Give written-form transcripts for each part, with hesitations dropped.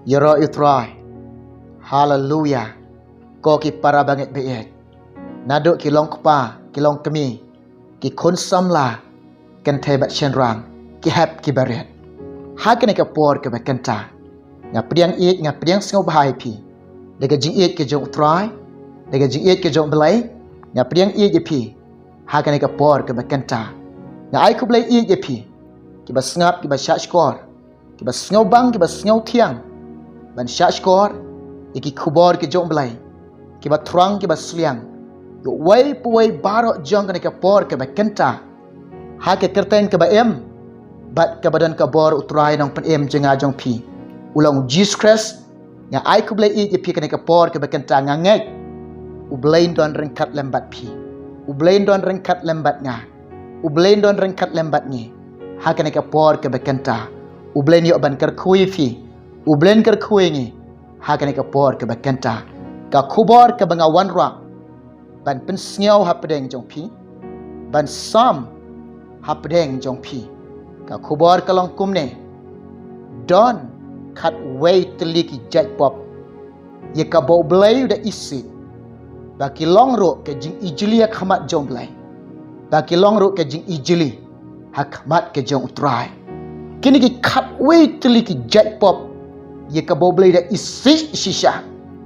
Yero utrai. Hallelujah. Ko ki para bangit beet. Naduk ki long kpa, ki long kemi, ki kon samla, kan te bat chen rang, ki hap ki baret. Hakan ka por ka bakanta. Nga priang iet nga priang sngau bahai pi. Daga jing iet ke jong utrai, daga jing iet ke jong belai, nga priang iet je pi. Hakan ka por ka bakanta. Nga ai ku belai iet je pi. Ki ba sngap ki ba syak skor. Ki ba sngau bang ki ba sngau tiang. Ban syak skor, iki kubor ke jong belai. Ki ba trang ki ba sliang. Yo wai puai barok jong ka por ka bakanta. Hake kerten ka ba em. Bat ka badan ka bor utrai nong pen em jenga jong pi. Ulang Jesus Christ nga ai ku belai iet je pi ka por ka bakanta nga ngek. Ublain don rengkat lembat pi. Ublain don rengkat lembat nga. Ublain don rengkat lembat ni. Hakan ka por ka bakanta. Ublain yo ban kerkui fi. Ublain kerkui ni. Hakan ka por ka bakanta. Ka kubor ka bangawan rak. Ban pensngau hapdeng jong pi. Ban sam hapdeng jong pi. Ka kubor ka long kumne. Don kat wei teliki jaj pop. Ye ka bau belai da isit. Baki long ro ke jing ijili hak hamat jong belai. Baki long ro ke jing ijili hak hamat ke jong utrai. Kini ki kat wei teliki jaj pop. Ye ka bau belai da isi shisha.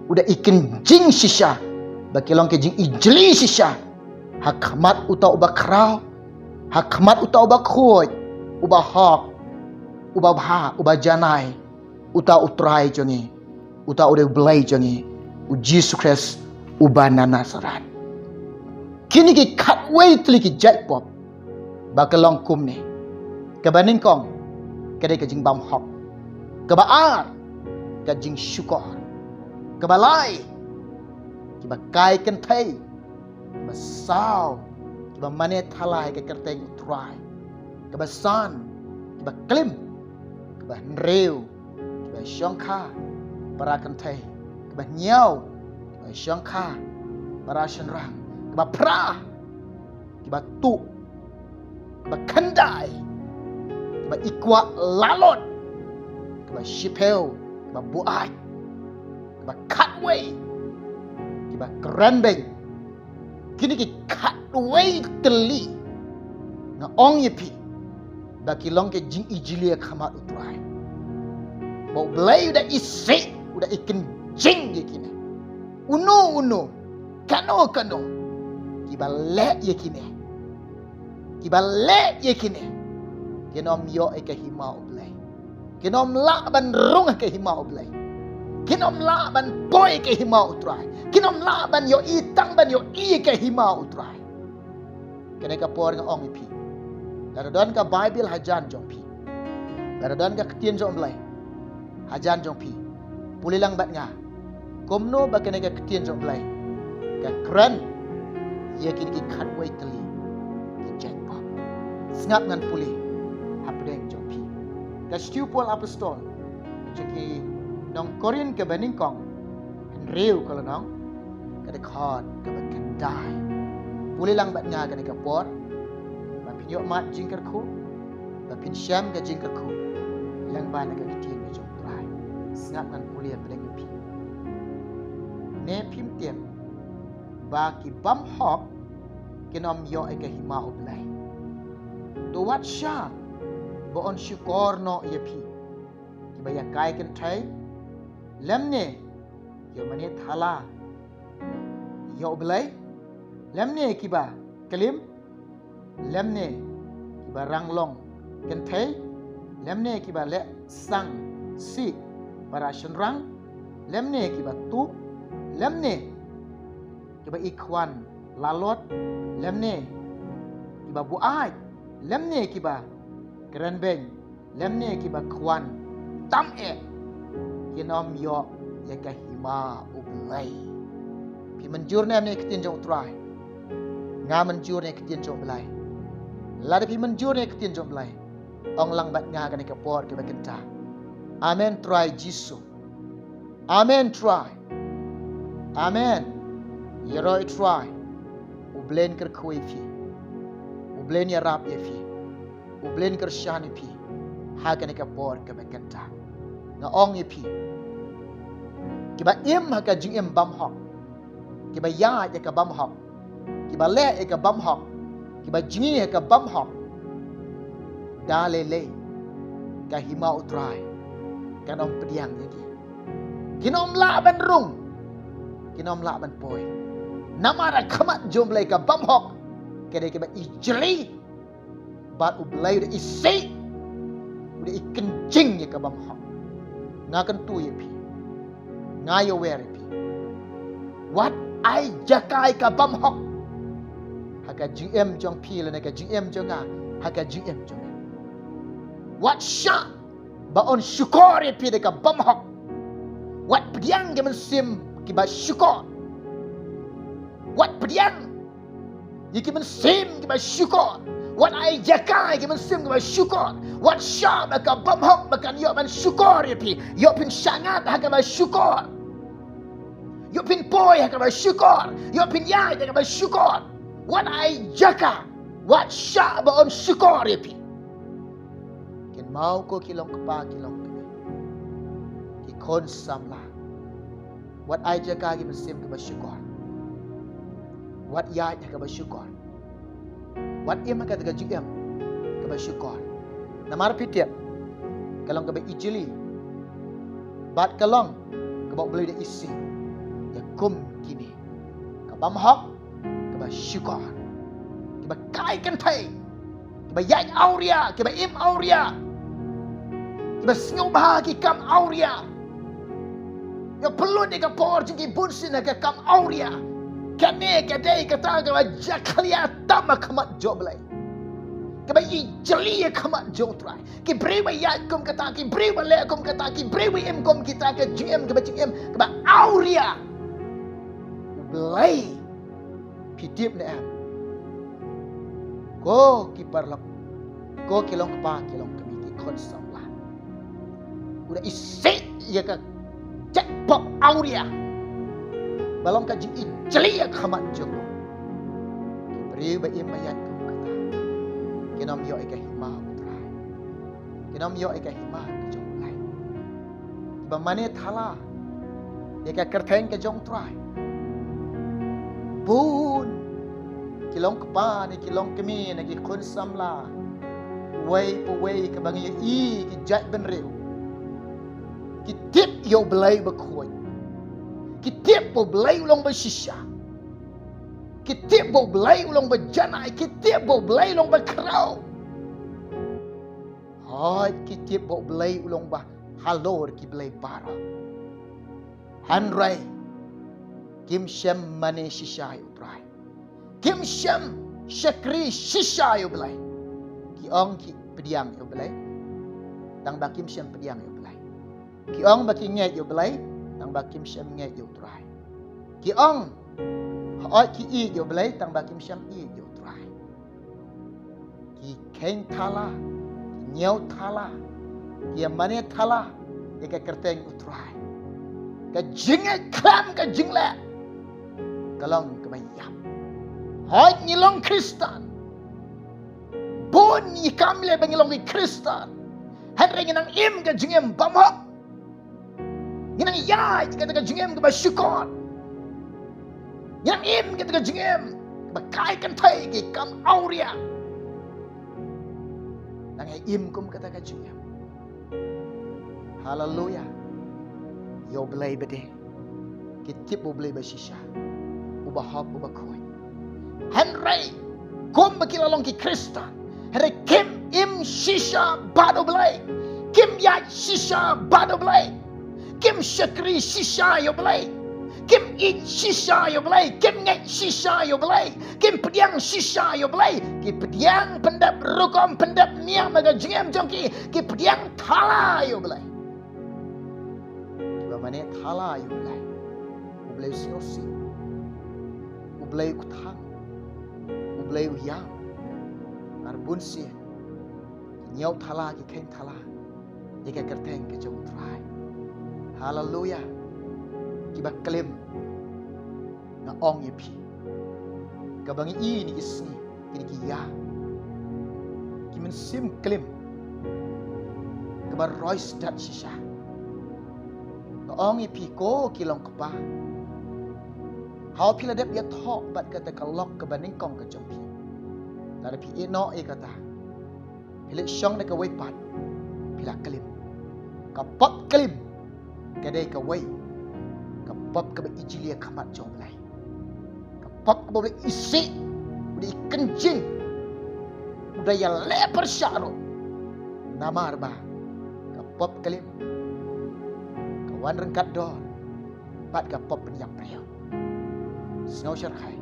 Udah ikin jing shisha. Baki long ke jing ijili shisha. Hak hamat utau uba krau. Hak hamat utau uba kuoj. Uba hok. Uba bha. Uba janai. Utau utrai jongi. Utau udah belai jongi. Jesus Christ. Uba nanasaran. Kini ki kat wei teliki jaj pop. Baki long kum ni. Kebaning kong. Kedai ke jing bam hok. Kebaar. Ke jing syukor. Kebalai. Kiba kai kentai. Kiba saw. Kiba mane thalai ke kerteng utrai. Kiba san. Kiba klim. Kiba nreu. Kiba syongka. Para kentai. Kiba nyau. Kiba syongka. Para shenrang. Kiba pra. Kiba tu. Kiba kendai. Kiba ikwa lalot. Kiba shipel. Kiba buai. Kiba katway. Kiba kerenbeng. Kini ki katway teli. Nga ong yepi. Baki long ke jing ijilia kamat utrai. Bau belai udah isi. Udah ikan jing ye kini. Uno. Kano. Kiba lek ye kini. Kiba lek ye kini. Kinom yo eke himau belai. Kinom lak ban rung eke himau belai. Kinom la ban boy ke himau utrai. Kinom la ban yo itang ban yo i ke himau utrai. Kene ka por nga ong ipi. Daradon ka Bible hajan jong pi. Daradon ka ketien jong belai. Hajan jong pi. Pulilang bat nga. Komno ba kene ka ketien jong belai. Ka kran. Ye kini ki khat wai teli. Ki jek pop. Ngap ngan puli. Hapdeng jong pi. Ka stiu Paul apostol. Ceki nong Korin ke beningkong Henriu kalau nong kada khot ke kendai puli lang bat nga kada kapor ba pinyo mat jingker khu ba pin syam ke jingker khu lang ba na ka tin ke jong trai ngap ngan puli pedeng pi ne pim tiam ba ki bam hok kinom yo e ke himau blai to wat sha bo on shukor no ye pi ki ba ya kai ken thai lemne yo mane thala yo belai lemne kiba kelim lemne kiba ranglong kenthai lemne kiba le sang si para shenrang lemne kiba tu lemne kiba ikhwan lalot lemne kiba buai lemne kiba kerenbeng lemne kiba khwan tam kinom yo ya ka hima ublai pi menjur ne amne ketien jong trai nga menjur ne ketien jong belai la pi menjur ne ketien jong belai ong lang bat nga kan ka por ke bakenta amen try jisu amen try amen yero try ublen ker khoi fi ublen ya rap ye fi ublen ker shani fi ha kan ka por ke bakenta nga ong ye fi Kiba im haka jing im bam hok. Kiba ya ka bam hok. Kiba le ka bam hok. Kiba jingi ka bam hok. Dalele ka hima utrai. Kanom pediang lagi. Kinom la ban rung. Kinom la ban poi. Namara kamat jomlai ka bam hok. Kedai kiba ijli. Bat ublai da isi. Udah ikencing ya ka bam hok. Ngakan tu ya pi. Ngayo wer pi. What I jakai ka bam hok. Haka GM jong pi le ka GM jonga. Haka GM jonga. What sha ba on syukur ya pi ka bam hok. What pediang ke mensim ki ba syukur. What pediang ki mensim ki ba syukur. What I jakai ki mensim ki ba syukur. What sha ba ka bam hok makan yo ban syukur ya pi. Yo pin sangat haka ba syukur. Yo pin poi haka ba syukur. Yo pin yai haka ba syukur. What I jaka. What sha ba on syukur ya pi. Kin mau ko kilong kapa kilong kami. Ki kon samla. What I jaka ki mensim ki ba syukur. What yai haka ba syukur. What im haka ka GM ki ba syukur. Namar pitiap. Kalong ka ba ijili. Bat kalong ka ba beli da isi. Ya kum kini. Ka bam hok ka ba syukur. Ki ba kai kan thai. Ki ba yai auria, ki ba im auria. Ki ba sngob ha ki kam auria. Yo perlu ni ka por ki bunsin ka kam auria. Kane ka dai ka ta ka ba jakalia tama kamat joblai. Kaba i jeli kamat jotrai. Ki brewa ya kum kata ki brewa le kum kata ki brewa em kum kita ke GM kaba GM kaba auria. Belai pidip ne am. Ko ki parlap. Ko kilong kapa kilong kami ki konsam lah. Udah isi ya ka jackpot auria. Balong ka jeli kamat jogo. Ki brewa em ayat Kinom yo ika hima utrai. Kinom yo ika hima ke jong lai. Ba mane thala. Ika kerteng ke jong trai. Bun. Kilong kapa ni kilong kemi ni ki kun samla. Wei po wei ke bang ye i ki jat ben reu. Ki tip yo belai ba khoi. Ki tip po belai ulong ba shisha. Kitip bo belai ulong berjanai, kitip bo belai ulong berkerau. Hai kitip bo belai ulong bah halor ki belai bara. Hanrai kim shem mane shishay utrai. Kim shem syakri shishay belai. Ki ong ki pediang yo belai. Tang ba kim shem pediang yo belai. Ki ong ba ki nget yo belai. Tang ba kim shem nget yo utrai. Ki ong Oi ki i yo belai tang ba kim syam i yo trai. Ki keng thala, ki nyau thala, ki mane thala, ka kerteng utrai. Ka jinget klam ka jingle. Kalong ka mayam. Hoi nyilong Kristan. Bon ni kamle bangilong ni Kristan. Hadring nang im ka jingem bamhok. Nang ya ka jingem ka syukor. Yang im kita ke jengem bakai kan thai ki kam auria nang im kum kata ke jengem. Haleluya. Yo belai bede kitip bo belai basisha ubahap ubakoi henry kum bakilalong ki Krista henry kim im shisha bado belai kim ya shisha bado belai kim syakri shisha yo belai Kim eat shisha yo belai, kim nget shisha yo belai, kim pediang shisha yo belai, ki pediang pendap rukom pendap niang maga jengem jongki, ki pediang thala yo belai. Kiba mane thala yo belai. Ublai siosi. Ublai utang. Ublai uyang. Arbun si. Nyau thala ki keng thala. Ika kerteng ke jong trai. Hallelujah. Kiba klaim na ong ye pi kabangi i ni isni kini ki ya kimen sim klaim kaba rois dat shisha Ong ipi ko kilong kepa. Hau pila dep ya thok bat kata kalok ke baning kong ke jompi. Tada pi eno e kata. Pila syong de ke wepat. Pila kelim. Kapop kelim. Kadai ke wei. Kapop ke ijilia kamat jom lai. Kapop ke boleh isi. Udah kencing. Udah ya leper syaro. Namar ba. Kapop kelim. Kawan rengkat dor. Bat kapop penyak priau. Snow syarkai.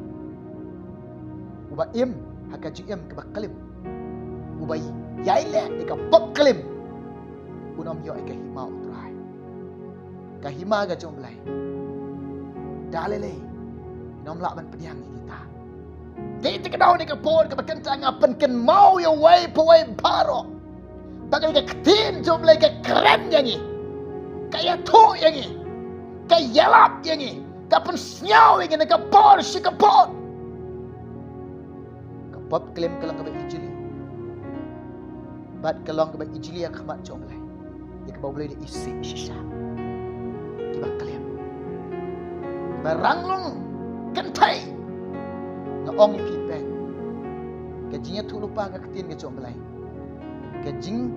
Uba im haka ju im ke kelim. Uba yaile de kapop kelim. Unom yo ke hima utrai. Ka hima ga jom lai. Dalele. Nom lak ban pediang kita. Kita ke daun de ke pon ke bekentang apen ken mau yo wai powai baro. Bagai ke ketin jom lai ke keren yangi. Kaya tu yangi. Kaya yalap yangi. Kapan senyau yang nak kapor si kapor. Kapop klaim kelang kebat ijili. Bat kelang kebat ijili yang khamat jom lai. Dia kebau boleh diisi sisa. Kiba klaim. Baranglong kentai. Ngaong ipipen. Kajinya tu lupa ke ketin ke jom lai. Kajing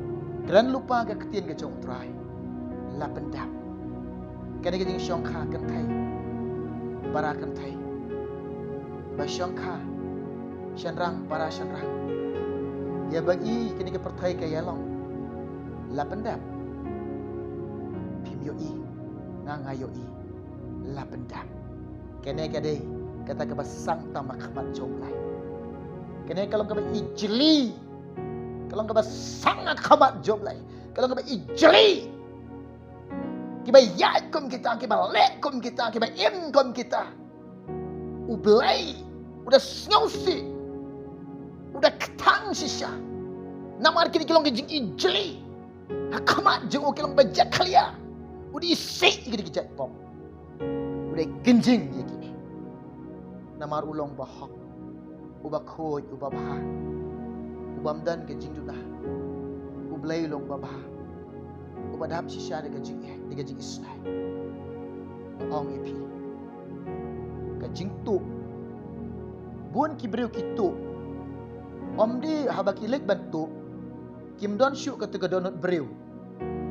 keran lupa ke ketin ke jom try. Lapendap. Kadang kajing syong kha kentai. Barakan thai basyong kha syanrang para syanrang ya bagi kini ke perthai ke yalong lapendap pimyo i ngangayo i lapendap kene kade kata ke basang tamak khamat jomlai kene kalau ke ijli kalau ke basang khamat jomlai kalau ke ijli kiba yat kum kita, kiba lek kum kita, kiba im kum kita. Ublay, udah snowsi, udah ketang sisa. Namar kini kilong ke jing ijli, hakamat jeng kilong bajak kalia, udah isi kini kejat pom, udah genjing ya kini. Namar ulong bahak, ubah koi, ubah bah, ubamdan ke jing dunah, ublay ulong babah. Padahap sisa dia gajing isnai. Ong ipi. Gajing tu. Buan kibriu kitu. Om di habaki lek bantu. Kim don syuk kata gadonot briu.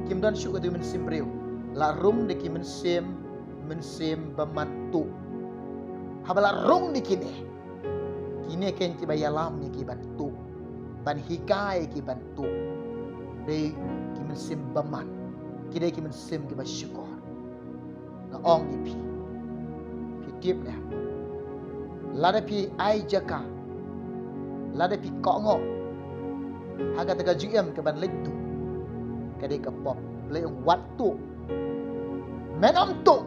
Kim don syuk kata mensim briu. Larung de kim mensim bamantu. Habala rung di kini. Kini ken ki bayalam ni ki bantu. Ban hikai ki bantu. De ki mensim baman. Kidai ki mensim ki bersyukur. Ngaong ipi. Pi tip dah. Lada pi ai jaka. Lada pi kongo. Haga tega juem ke ban letu. Kadai ke pop. Leung waktu. Menom tu.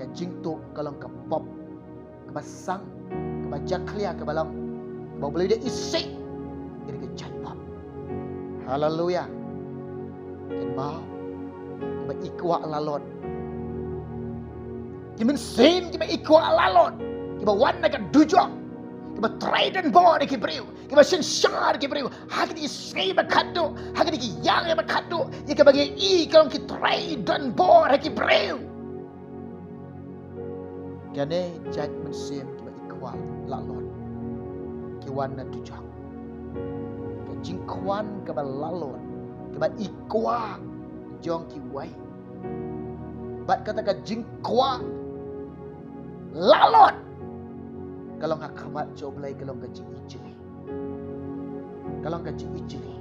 Ke jing tu kalau ke pop. Ke basang. Ke bajak klia ke balang. Bau boleh dia isi. Jadi ke jat pop. Haleluya. Ken mau. Kiba ikwa lalot. Kiba sen kiba ikwa lalot. Kiba wan nak dujok. Kiba traden bo de kibriu. Kiba sen syar kibriu. Hak di sei bakado. Hak di yang ya bakado. Ya kiba bagi i kalau ki traden bo de kibriu. Kane jat mensim kiba ikwa lalot. Kiwan na dujok. Ke jingkwan kiba lalot. Kiba ikwa jong ki wai. Bat kata ka jingkwa lalot. Kalau ngak khamat joblai kalau ka jing ijli. Kalau ka jing ijli.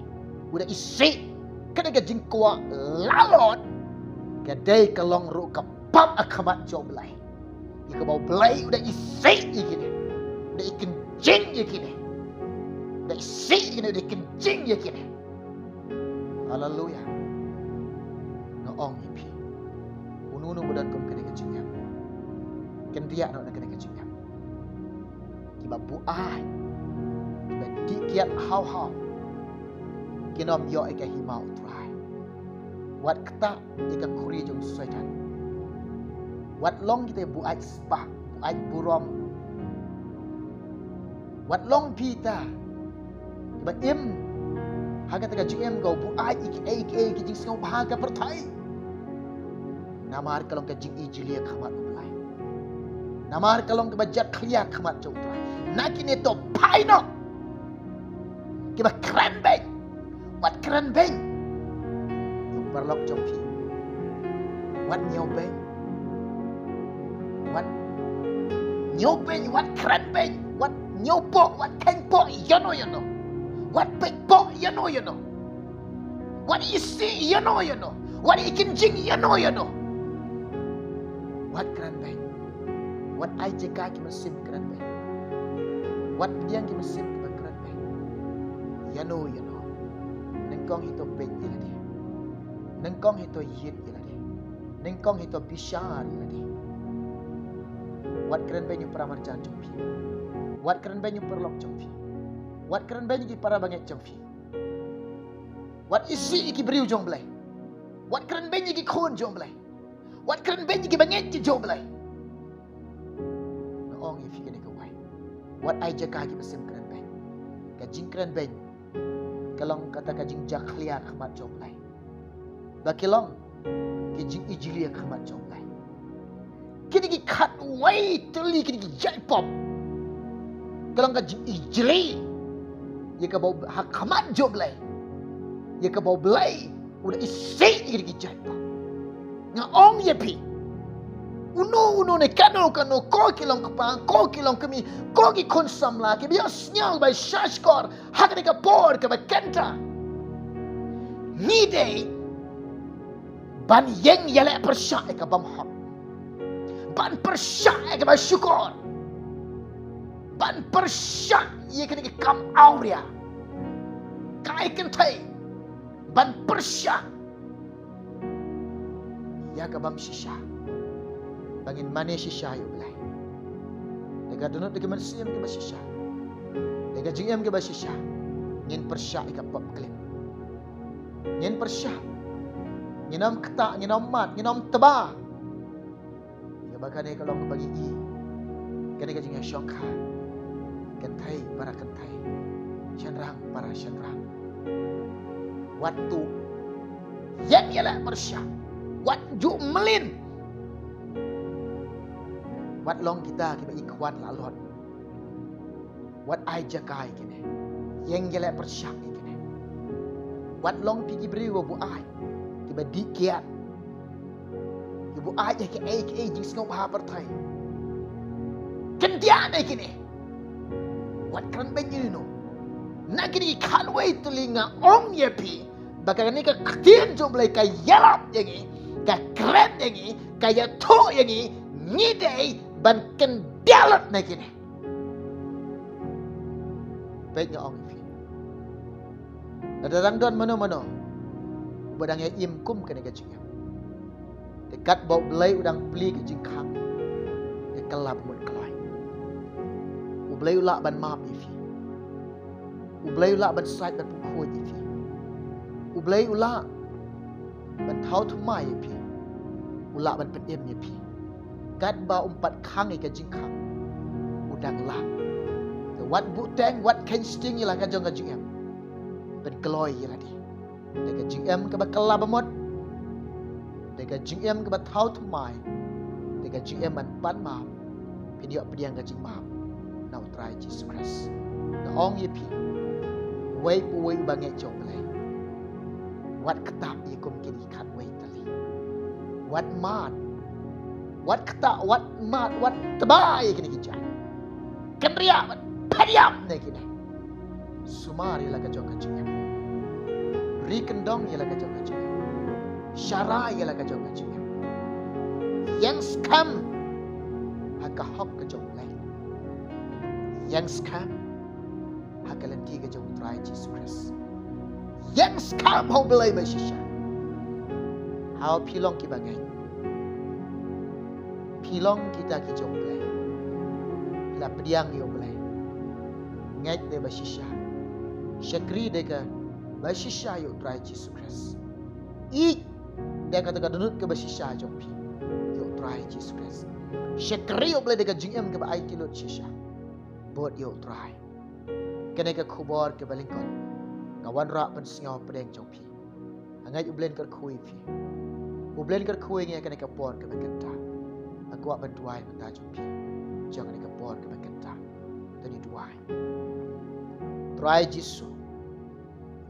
Udah isi kada ka jingkwa lalot. Kadai kalong ru ka pap akhamat joblai. Ika bau belai udah isi ikini. Udah ikin jing ikini. Udah isi ikini udah ikin jing ikini. Haleluya. Ong ipi. Unu budan kum kena kecingam. Kentia nak kena kecingam. Kiba buai. Kiba dikiat hau. Kinom yo eka himau try. Wat kata eka kuri jong sesuaikan. Wat long kita buai spa, buai burom. Wat long pita. Kiba im. Haga tega jing kau buai iki jing sengau bahaga pertai. Namar kalong ka jing ijilia khamat ulai. Namar kalong ka bajat khliya khamat jo utrai. Nakini to paino. Kiba keren beng. Wat keren beng. Yung perlok jong pi. Wat nyaw beng. Wat nyaw beng. Wat keren beng. Wat nyaw po. Wat keng po. Yano. Wat pek po. Yano. What isi. Yano. What ikin jing. Yano. Wat keren beng. Wat ai jaga ki mesim keren beng. Wat diang ki mesim ki keren beng. Yano. Nengkong hito beng iladi. Nengkong hito yit iladi. Nengkong hito bishar iladi. Wat keren beng yung paramarjan jompi. Wat keren beng yung perlok jompi. Wat keren beng yung para banget jompi. Wat isi iki beriu jom belai. Wat keren beng iki khon jom belai. Wat keren beng iki banget jom belai. Naong ifi kene ko wai. Wat ai jaga ki mesim keren beng. Kajing keren beng. Kalong kata kajing jaklia khmat jom belai. Bakilong kajing ijilia khmat jom belai. Kini ki kat wai teli kini ki jai pop. Kalong kajing ijili. Ia ka bau hak khmat jom belai. Ia ka bau belai. Udah isi kini ki jai pop. Ngaong ye pi. Uno ne kano ko kilong kapang ko kilong kami ko ki konsam la ki bias nyang by shashkor hakane ka por ka bakenta ni day ban yeng yale persya ka bam hak ban persya ka ba syukur ban persya ye kene ki kam auria kai kan thai ban persya ya ka bam shisha bangin mane shisha yo belai. Dega dunut dega mansiam ke bashisha. Dega jingam ke bashisha. Nyen persya ika pop klip. Nyen persya. Nyenam keta, nyenam mat, nyenam teba. Ika bakane kalau bagi i. Kene ka jingam syokha. Kentai para kentai. Syanrang para syanrang. Waktu yang ialah persya. Wat ju melin. Wat long kita ikhwan lalot. Wat ai jagai kene. Yang gelak persyak kene. Wat long pigi beri bu ai. Tiba dikiat. Ibu ai ke jing snop ha pertai. Kendian kene. Wat kan benyi no. Nak kini kalwai telinga ong yepi. Bakal ni ka ketian jomlai ka yalap yangi. Ka keren yangi. Ka yato yangi. Ngidai ban kendalat na kini. Baik nga ong ifi. Nadarang doon mano-mano. Badang ya imkum kena kajingnya. Dekat bau belai udang peli kajing kang. Dekalap mun kelai. Ublai ulak ban maaf ifi. Ublai ulak ban sait ban pukul ifi. Ublai ulak ban tau tumai ifi. Ulak ban pedim ifi. Kat ba umpat kang ika jingkang udang lah. Wat buteng wat ken sting ila kajong kajing ben keloi ila di. Dega jingem ke bakala bamot. Dega jingem ke batau tumai. Dega jingem ban ban ma. Pidiok pediang kajing ma. Now try Jesus Christ. The ong yepi. Wei pu wei bangai jong lai. Wat ketap ikum kini kat wei tali. Wat mat wat kata, wat mat, wat tebai kini kijai. Kenria, wat padiam ne kini. Sumari lah kajong kajingnya. Rikendong ialah kajong kajingnya. Syara ialah kajong kajingnya. Yang skam haka hok kajong lain. Yang skam haka lenti kajong try Jesus Christ. Yang skam hau belai bersisha. Hau pilong kibangai. Pilong kita ki jom belai. La pediang yo belai. Ngait de bashisha. Syakri deka bashisha yo try Jesus Christ. I dia kata kadunut ke bashisha jom pi. Yo try Jesus Christ. Syakri yo belai deka jingem ke ba ai kilot shisha. Bot yo try. Kene ke khubor ke balingkon. Ngawan rak pen singau pedeng jom pi. Angai ublen ke kui pi. Ublen ker kuing ya kena kapor ke bekenta. Aku ak berduai menta jumpi. Jangan kena kapor ke bekenta. Tadi duai. Try Jisu.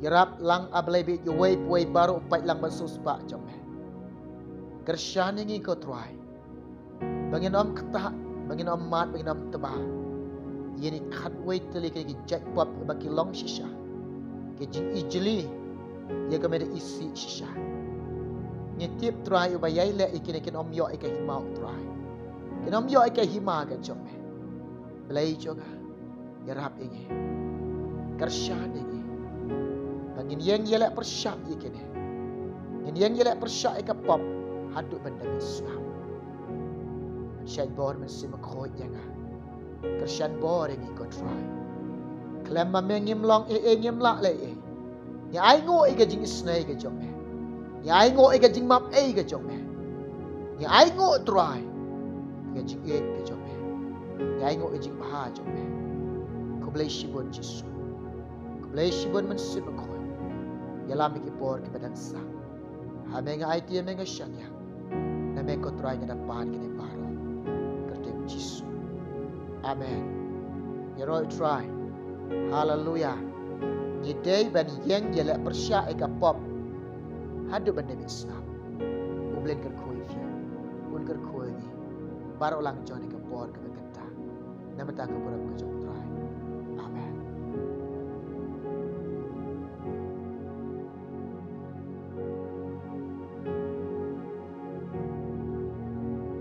Yarap lang ablebi yuway puway baru upai lang bansuspa jome. Kersyani ngi ko try. Bangin om ketah, bangin om mat, bangin om teba. Yeni katway tali kaya jat pop baki long shisha. Kaya jing ijli, ya kaya isi shisha. Ngitip try ubayay le ikin om yo ika hima try. Kin om yo ika hima ka jome. Belai juga. Yarap ingi. Kersyani ngi. Bangin yang yelek persyak ikini. Yang yelek persyak ika pop. Haduk benda Islam. Syed bor mensi makhoy yang Kersian bor yang ikut try. Klem mamengim long ngim lak le Ya ai ngo ika jing isnai ka jome. Ya ai ngo ika jing map ka jome. Ya ai ngo try. Ika jing ka jome. Ya ai ngo ika jing baha jome. Ko blai shibon Jisu. Ko blai shibon mensi makhoy. Ya lam iki bor ki badang sa. Ha menga ai ti menga syanya. Na me ko try nga dapan kini paro. Kertem Jisu. Amen. Yeroi try. Hallelujah. Yedei ban yang yelek persya eka pop. Hadu ban Nabi Islam. Ublen ker koi fi. Un ker koi ni. Baru lang jon eka bor ke kenta. Namata ke pura ke jom try. Amen.